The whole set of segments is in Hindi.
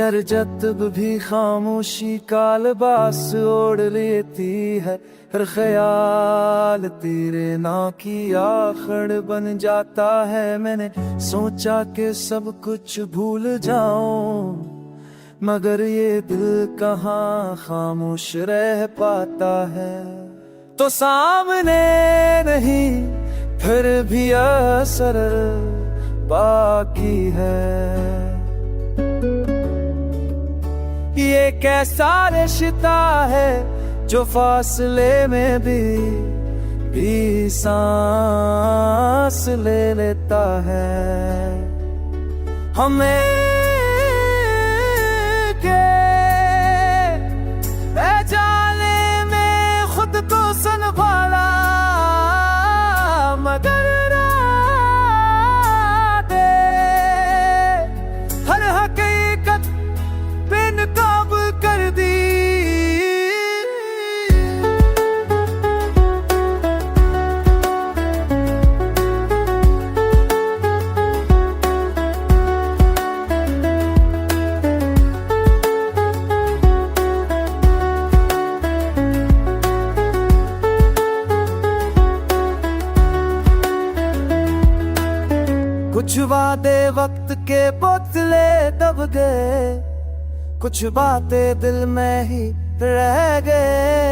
यार जब भी खामोशी कालबास ओढ़ लेती है, हर ख्याल तेरे ना की आखड़ बन जाता है। मैंने सोचा कि सब कुछ भूल जाऊं, मगर ये दिल कहाँ खामोश रह पाता है। तो सामने नहीं फिर भी असर बाकी है। ये कैसा रिश्ता है जो फासले में भी सांस ले लेता है। हमें के जाले में खुद को संभाला, मगर राते हर हकीकत बेनकाब कर दी। कुछ वादे वक्त के बोतले दब गए, कुछ बातें दिल में ही रह गए।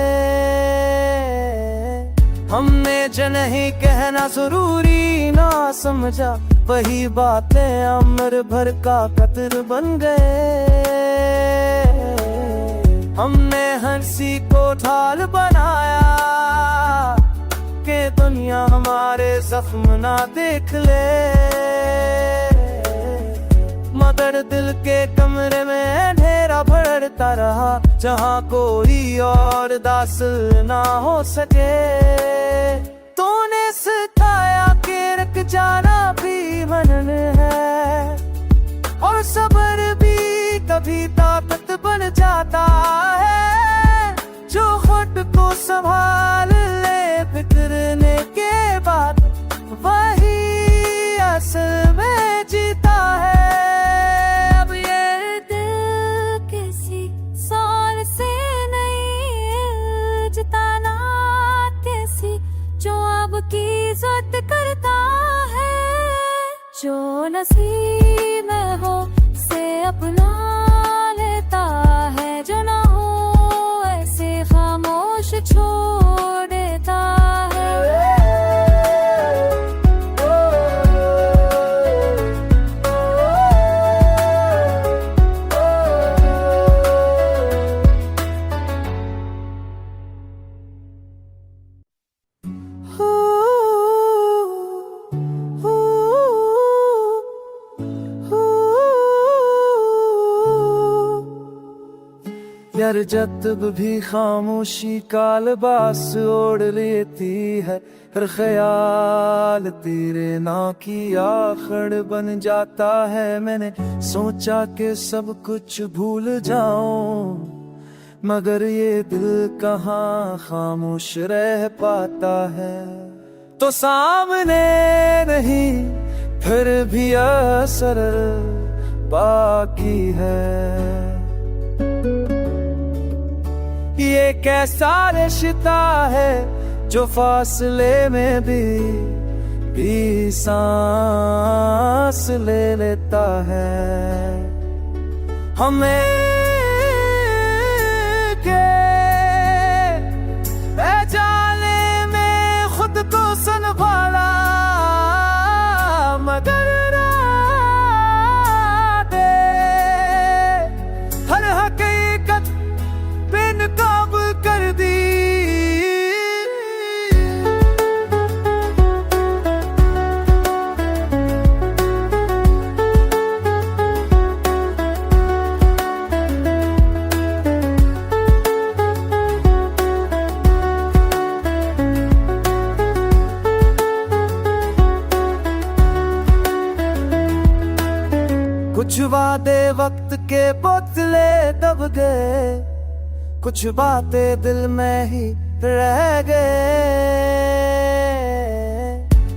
हमने जो नहीं कहना जरूरी ना समझा, वही बातें अमर भर का कतर बन गए। हमने हंसी को ढाल बनाया कि दुनिया हमारे जख्म ना देख ले, मगर दिल के कमरे में ढेरा भरता रहा, जहाँ कोई और दासल ना हो सके। तूने सिखाया कि रुक जाना भी मनन है, और सब्र भी कभी ताकत बन जाता है। जो खुद को संभाल ले बिखरने के बाद, वही असल में जीता है। अब ये दिल किसी साल से नहीं जिताना, किसी जो अब की इज्जत करता है। जो नसीब में हो से अपना लेता है, जो ना हो ऐसे खामोश छोड़ देता है। यार जब भी खामोशी कालबास ओढ़ लेती है, हर ख्याल तेरे ना की आखड़ बन जाता है। मैंने सोचा कि सब कुछ भूल जाऊं, मगर ये दिल कहाँ खामोश रह पाता है। तो सामने नहीं फिर भी असर बाकी है। ये कैसा रिश्ता है जो फासले में भी सांस ले लेता है। हमें के जाले में खुद को संभाला, मगर राते हर हकीकत बेनकाब कर दी। कुछ वादे वक्त के बोतले दब गए, कुछ बातें दिल में ही रह गए।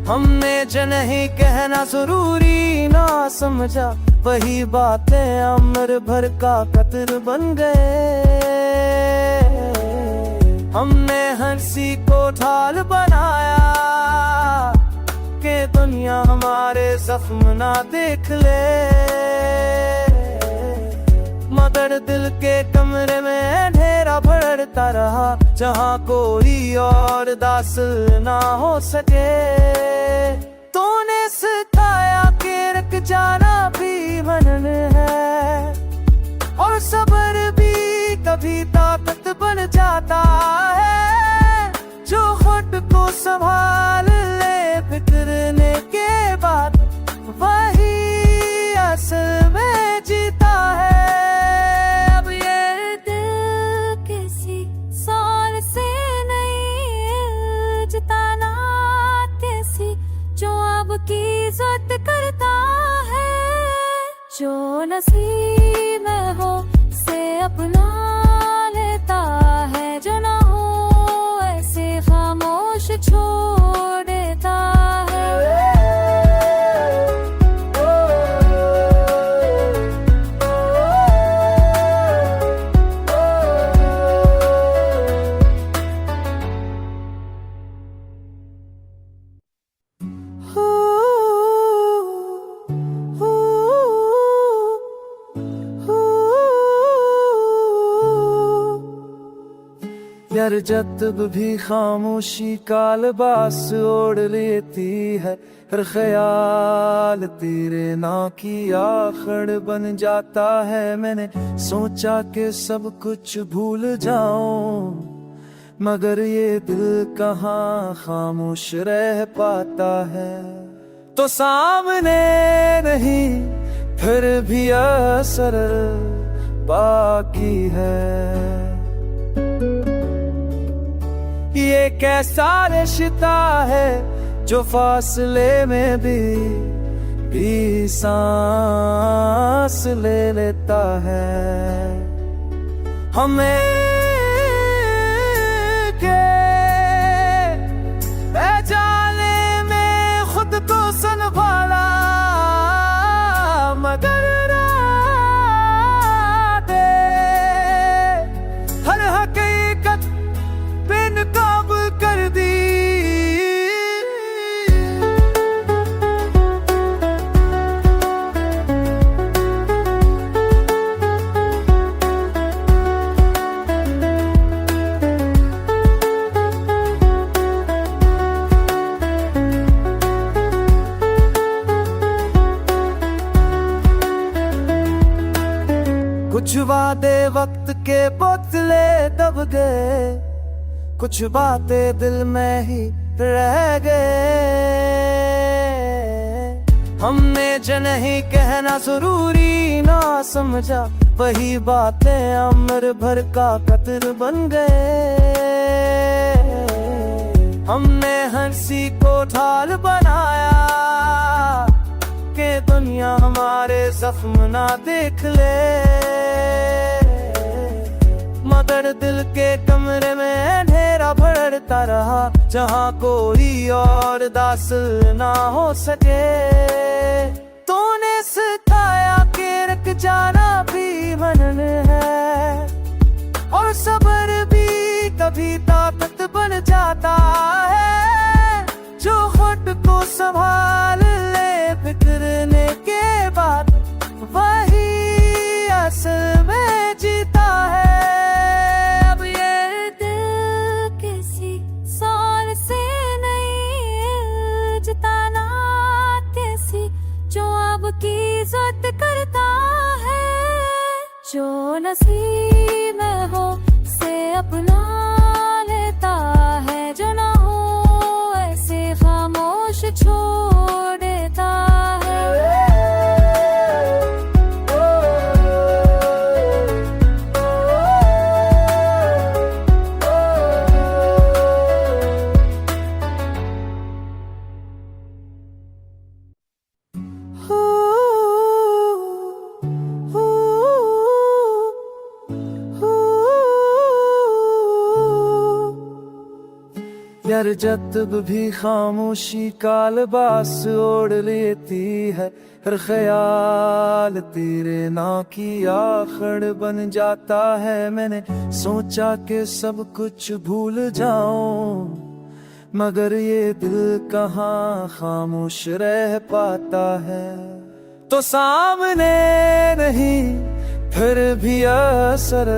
हमने जो नहीं कहना जरूरी ना समझा, वही बातें अमर भर का कतर बन गए। हमने हंसी को ढाल बनाया कि दुनिया हमारे जख्म ना देख ले, मगर दिल के कमरे में अंधेरा बढ़ता रहा, जहाँ कोई और दाखिल ना हो सके। तूने सिखाया कि रुक जाना भी मनन है, और सब्र भी कभी ताकत बन जाता है। जो खुद को संभाल ले बिखरने के बाद, वही असल में जीता है। अब ये दिल किसी साल से नहीं जिताना कैसी, जो अब की इज्जत करता है। जो नसीब में हो से अपना लेता है, जो ना हो ऐसे खामोश छोड़ देता है। यार जब भी खामोशी का लिबास ओढ़ लेती है, हर ख्याल तेरे ना की आखड़ बन जाता है। मैंने सोचा कि सब कुछ भूल जाऊं, मगर ये दिल कहाँ खामोश रह पाता है। तो सामने नहीं फिर भी असर बाकी है। ये कैसा रिश्ता है जो फासले में भी सांस ले लेता है। हमें के जाले में खुद को संभाला, मगर दे हर हकीकत बेनकाब कर दी। कुछ वादे वक्त के बोतले दब गए, कुछ बातें दिल में ही रह गए। हमने जो नहीं कहना जरूरी ना समझा, वही बातें अमर भर का कतर बन गए। हमने हंसी को ढाल बनाया कि दुनिया हमारे जख्म ना देख ले, मगर दिल के कमरे में अंधेरा बढ़ता रहा, जहाँ कोई और दाखिल ना हो सके। तूने सिखाया कि रुक जाना भी मनन है, और सब्र भी कभी ताकत बन जाता है। जो खुद को संभाल ले बिखरने के बाद, वही असल में जीता है। की इज्जत करता है, जो नसीब में हो से अपना यार जब भी खामोशी कालबास ओढ़ लेती है, हर ख्याल तेरे ना की आखड़ बन जाता है। मैंने सोचा कि सब कुछ भूल जाऊं, मगर ये दिल कहाँ खामोश रह पाता है। तो सामने नहीं फिर भी असर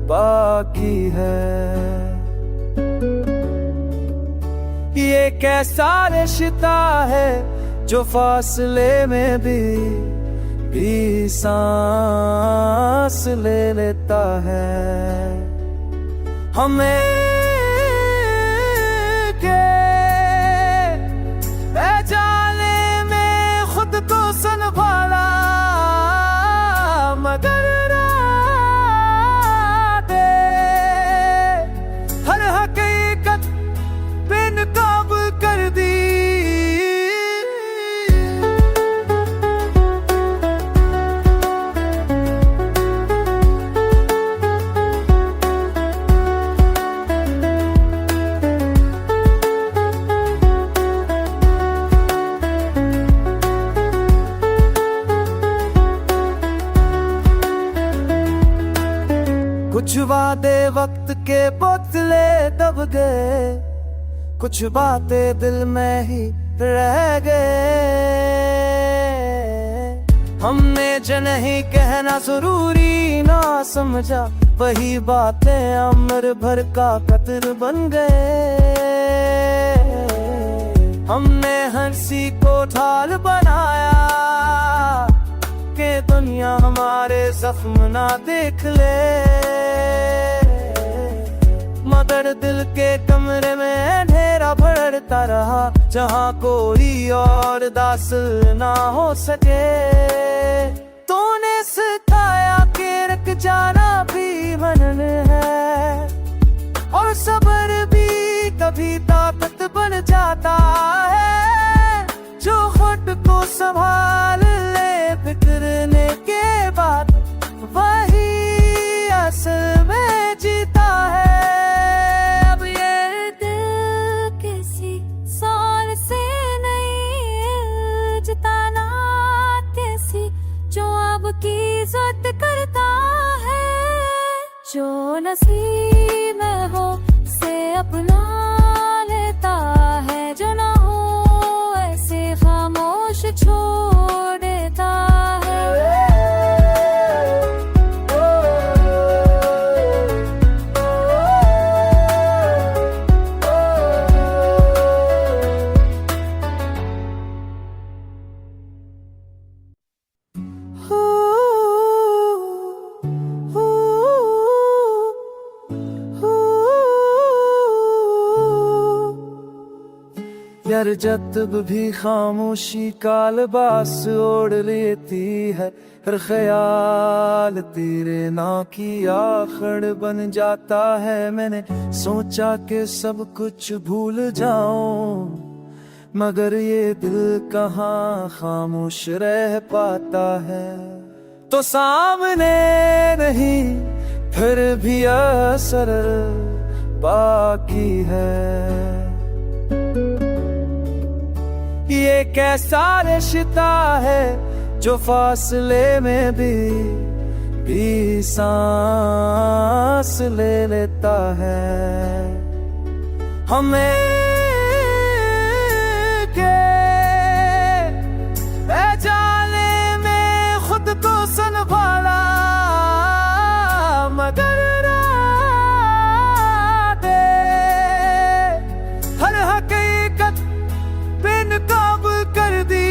बाकी है। ये कैसा रिश्ता है जो फासले में भी सांस ले लेता है। हमें के जाले में खुद को संभाला, मगर हर हकीकत बेनकाब कर दी। कुछ वादे वक्त के बोतले दब गए, कुछ बातें दिल में ही रह गए। हमने जो नहीं कहना जरूरी ना समझा, वही बातें अमर भर का कतर बन गए। हमने हंसी को ढाल बनाया कि दुनिया हमारे जख्म ना देख ले, मगर दिल के कमरे में अंधेरा बढ़ता रहा, जहाँ कोई और दाखिल ना हो सके। तूने सिखाया कि रुक जाना भी मन है, और सब्र भी कभी ताकत बन जाता है। जो खुद को संभाल ले बिखरने के बाद, वही असल में जीता है। अब ये दिल किसी सार से नहीं जिताना कैसी, जो अब की इज्जत करता है। जो नसीब में हो से अपना लेता है, जो ना हो ऐसे खामोश छोड़ देता है। यार जब भी खामोशी कालबास ओढ़ लेती है, हर ख्याल तेरे ना की आखड़ बन जाता है। मैंने सोचा कि सब कुछ भूल जाऊं, मगर ये दिल कहाँ खामोश रह पाता है। तो सामने नहीं फिर भी असर बाकी है। ये कैसा रिश्ता है जो फासले में भी सांस ले लेता है। हमें के जाले में खुद को संभाला, मगर हर हकीकत बेनकाब कर दी।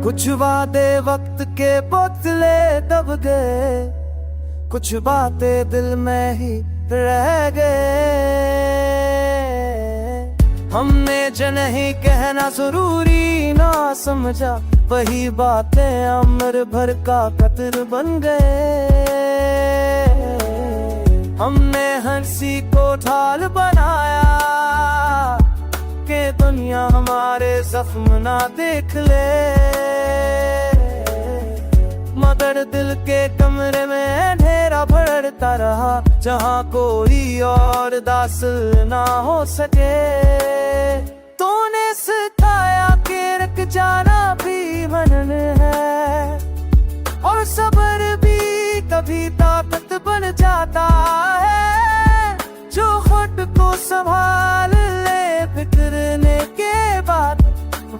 कुछ वादे वक्त के बोतले दब गए, कुछ बातें दिल में ही रह गए। हमने जो नहीं कहना जरूरी ना समझा, वही बातें अमर भर का कतर बन गए। हमने हंसी को ढाल बनाया कि दुनिया हमारे जख्म ना देख ले, मगर दिल के कमरे में अंधेरा बढ़ता रहा, जहाँ कोई और दाखिल ना हो सके। तूने सिखाया कि रुक जाना भी मनन है, और सब्र भी कभी ताकत बन जाता है। जो खुद को संभाल ले फिक्रने के बाद,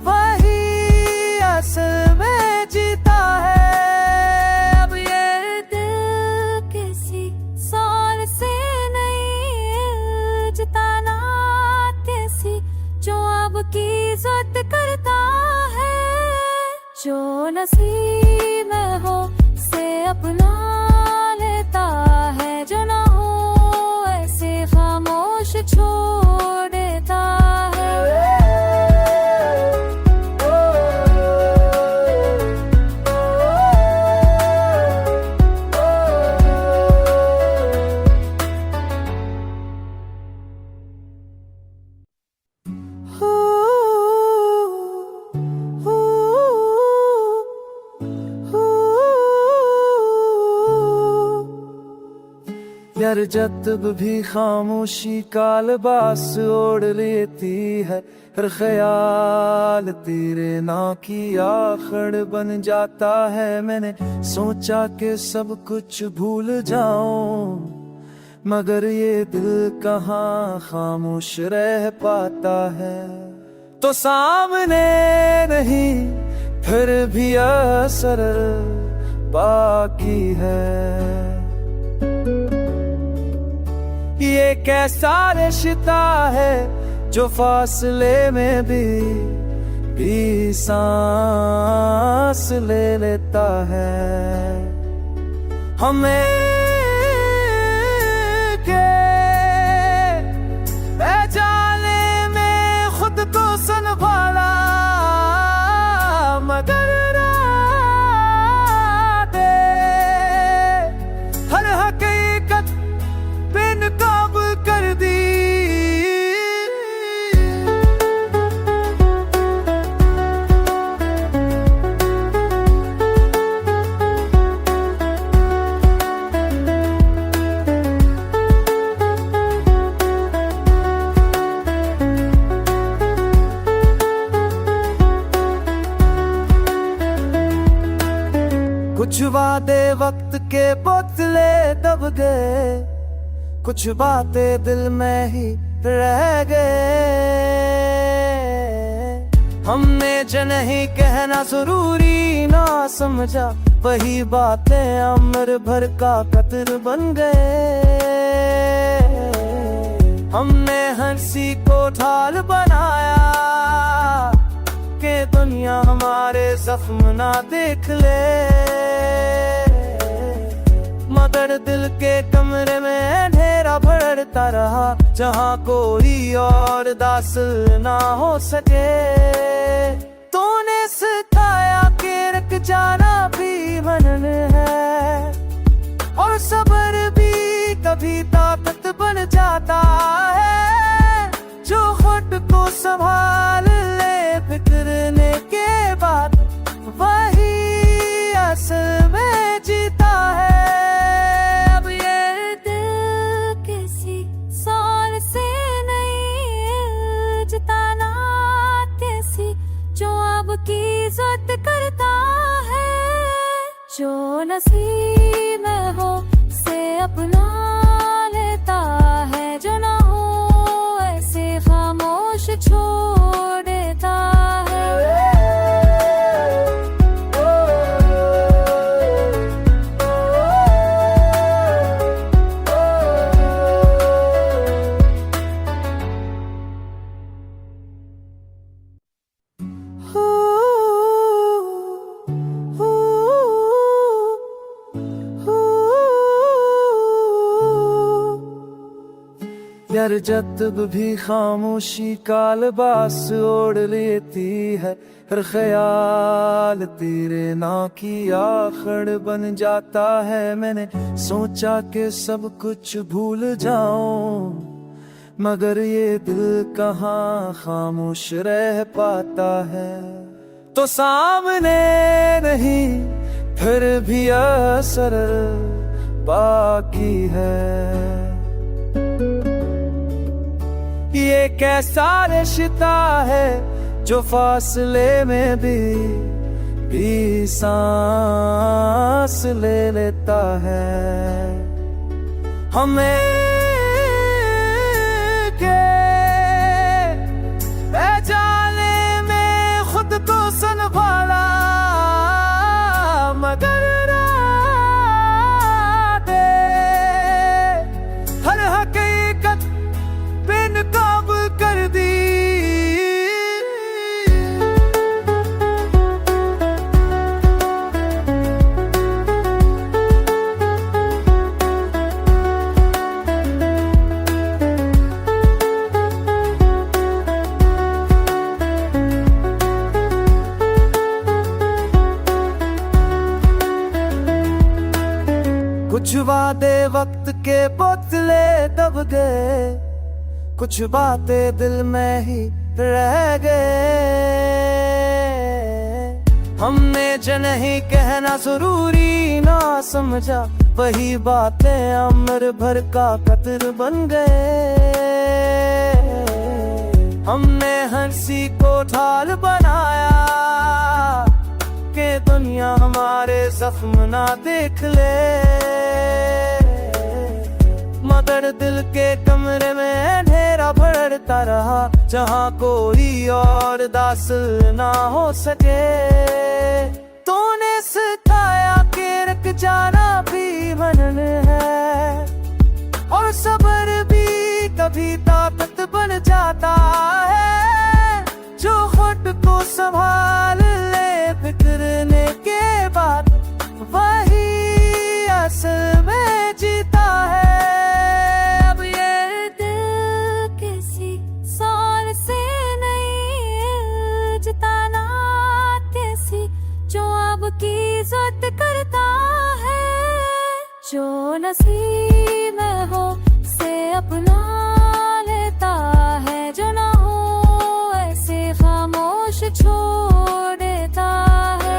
वही असल में जीता है। अब ये दिल किसी साल से नहीं जिताना कैसी, जो अब की इज्जत करता है। जो नसीब में हो से अपना लेता है, जो ना हो ऐसे खामोश छोड़ देता है। यार जब भी खामोशी का लिबास ओढ़ लेती है, हर ख्याल तेरे ना की आखड़ बन जाता है। मैंने सोचा कि सब कुछ भूल जाऊं, मगर ये दिल कहाँ खामोश रह पाता है। तो सामने नहीं फिर भी असर बाकी है। ये कैसा रिश्ता है जो फासले में भी सांस ले लेता है। हमें के जाले में खुद को संभाला, मगर दे हर हकीकत बेनकाब कर दी। कुछ वादे वक्त के बोतले दब गए, कुछ बातें दिल में ही रह गए। हमने जो नहीं कहना जरूरी ना समझा, वही बातें अमर भर का कतर बन गए। हमने हंसी को ढाल बनाया कि दुनिया हमारे जख्म ना देख ले, मगर दिल के कमरे में अंधेरा बढ़ता रहा, जहाँ कोई और दाखिल ना हो सके। तूने सिखाया कि रुक जाना भी मनन है, और सब्र भी कभी ताकत बन जाता है। जो खुद को संभाल ले फिक्रने के बाद, वही असल में जीता है। अब ये दिल किसी साल से नहीं जिताना कैसी, जो अब की इज्जत करता है। जो नसीब में हो से अपना लेता है, जो ना हो ऐसे खामोश छोड़ देता है। यार जब भी खामोशी का लिबास ओढ़ लेती है, हर ख्याल तेरे ना की आखड़ बन जाता है। मैंने सोचा कि सब कुछ भूल जाऊं, मगर ये दिल कहाँ खामोश रह पाता है। तो सामने नहीं फिर भी असर बाकी है। ये कैसा रिश्ता है जो फासले में भी सांस ले लेता है। हमें के जाले में खुद को संभाला, मगर हर हकीकत बेनकाब कर दी। कुछ वादे वक्त के बोतले दब गए, कुछ बातें दिल में ही रह गए। हमने जो नहीं कहना जरूरी ना समझा, वही बातें अमर भर का कतर बन गए। हमने हंसी को ढाल बनाया कि दुनिया हमारे जख्म ना देख ले, मगर दिल के कमरे में अंधेरा बढ़ता रहा, जहाँ कोई और दाखिल ना हो सके। तूने सिखाया कि रुक जाना भी मन है, और सब्र भी कभी ताकत बन जाता है। जो खुद को संभाल ले बिखरने के बाद, वही असल में जीता है। अब ये दिल किसी साल से नहीं जिताना कैसी, जो अब की इज्जत करता है। जो नसीब में हो से अपना लेता है, जो ना हो ऐसे खामोश छोड़ देता है।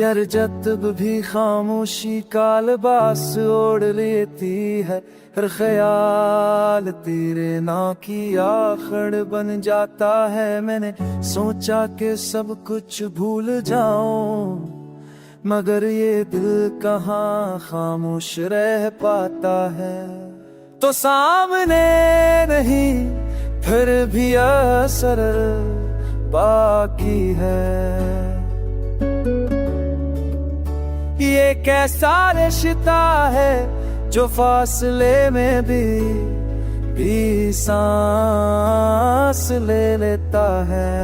यार जब भी खामोशी का लिबास ओढ़ लेती है, हर ख्याल तेरे ना की आखड़ बन जाता है। मैंने सोचा कि सब कुछ भूल जाऊं, मगर ये दिल कहाँ खामोश रह पाता है। तो सामने नहीं फिर भी असर बाकी है। ये कैसा रिश्ता है जो फासले में भी सांस ले लेता है।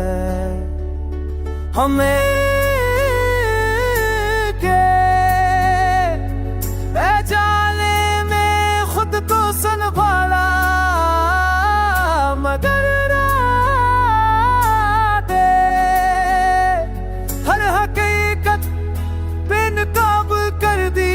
हमें के जाले में खुद को संभाला, मगर हर हकीकत बेनकाब कर दी।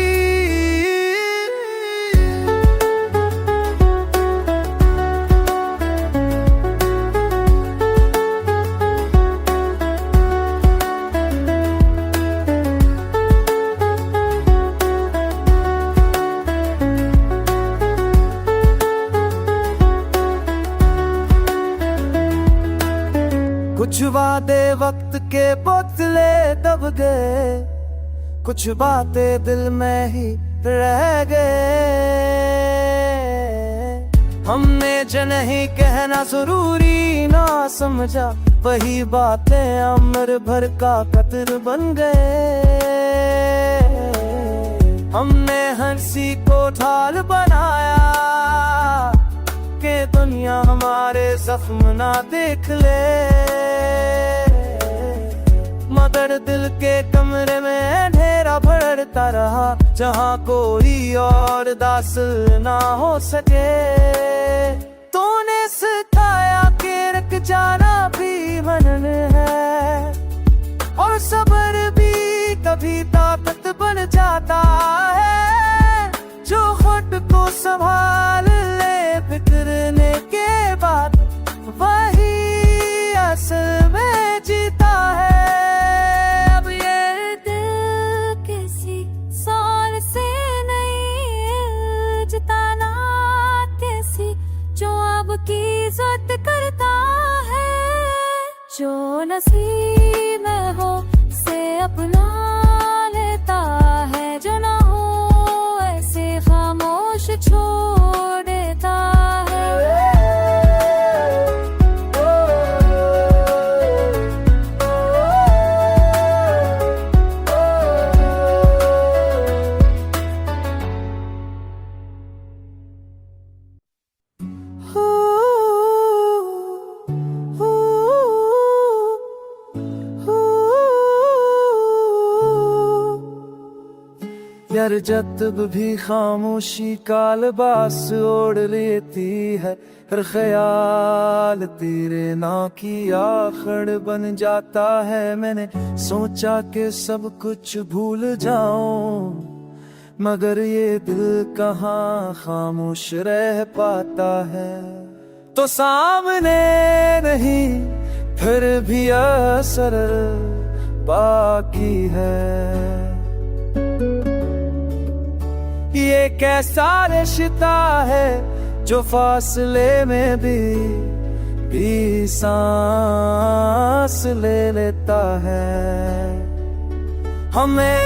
कुछ वादे वक्त के बोतले दब गए, कुछ बातें दिल में ही रह गए। हमने जो नहीं कहना जरूरी ना समझा, वही बातें अमर भर का कतर बन गए। हमने हंसी को ढाल बनाया कि दुनिया हमारे जख्म ना देख ले, मगर दिल के कमरे में ढेरा भरता रहा जहाँ कोई और दासल ना हो सके। तूने सिखाया कि रुक जाना भी मनन है और सब्र भी कभी ताकत बन जाता है। जो खुद को संभाल ले बिखरने के बाद वही असल में जीता है। अब ये दिल किसी साल से नहीं जिताना कैसी, जो अब की इज्जत करता है। जो नसीब में हो से अपना लेता है, जो ना हो ऐसे खामोश छोड़ देता है। यार जब भी खामोशी का लिबास ओढ़ लेती है, हर ख्याल तेरे ना की आखड़ बन जाता है। मैंने सोचा कि सब कुछ भूल जाऊं, मगर ये दिल कहाँ खामोश रह पाता है। तो सामने नहीं फिर भी असर बाकी है। ये कैसा रिश्ता है जो फासले में भी सांस ले लेता है। हमें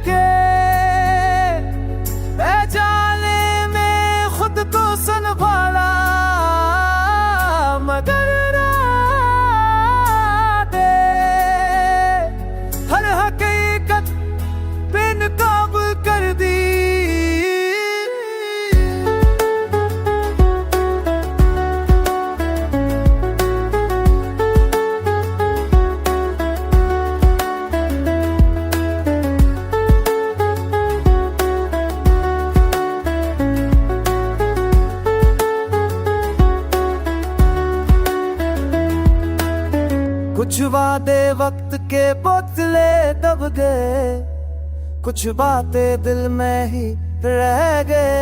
के जाले में खुद को संभाला, मगर दे हर हकीकत बेनकाब कर दी। कुछ वादे वक्त के बोतले दब गए, कुछ बातें दिल में ही रह गए।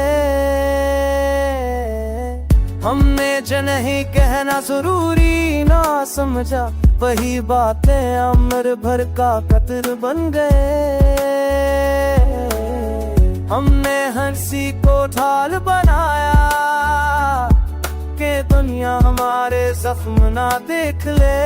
हमने जो नहीं कहना जरूरी ना समझा, वही बातें अमर भर का कतर बन गए। हमने हंसी को ढाल बनाया कि दुनिया हमारे जख्म ना देख ले,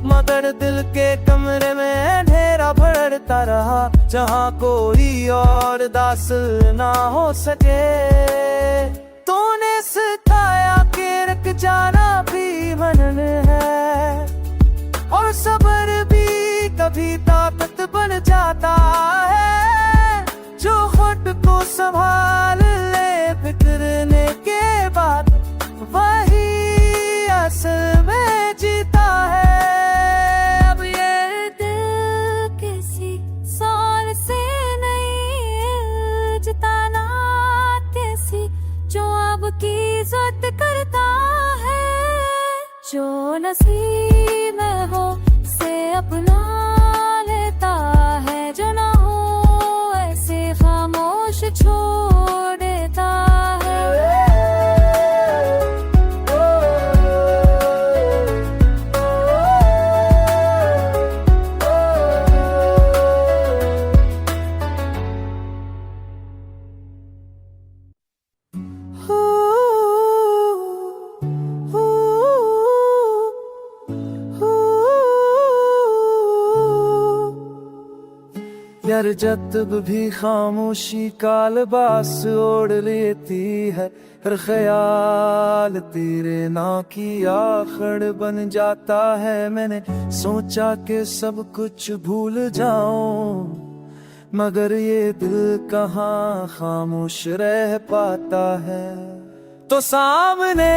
मगर दिल के कमरे में ढेरा भरता रहा जहाँ कोई और दासल ना हो सके। तूने सिखाया कि रुक जाना भी मनन है और सब्र भी कभी ताकत बन जाता है। जो खुद को संभाल ले बिखरने के बाद वही असल में जीता है। अब ये दिल किसी साल से नहीं जिताना कैसी, जो अब की इज्जत करता है। जो नसीब में हो से अपना लेता है, जो ना हो ऐसे खामोश छोड़ देता है। मगर जब भी खामोशी का लिबास ओढ़ लेती है, हर ख्याल तेरे नाम की आखड़ बन जाता है। मैंने सोचा कि सब कुछ भूल जाऊं, मगर ये दिल कहाँ खामोश रह पाता है। तो सामने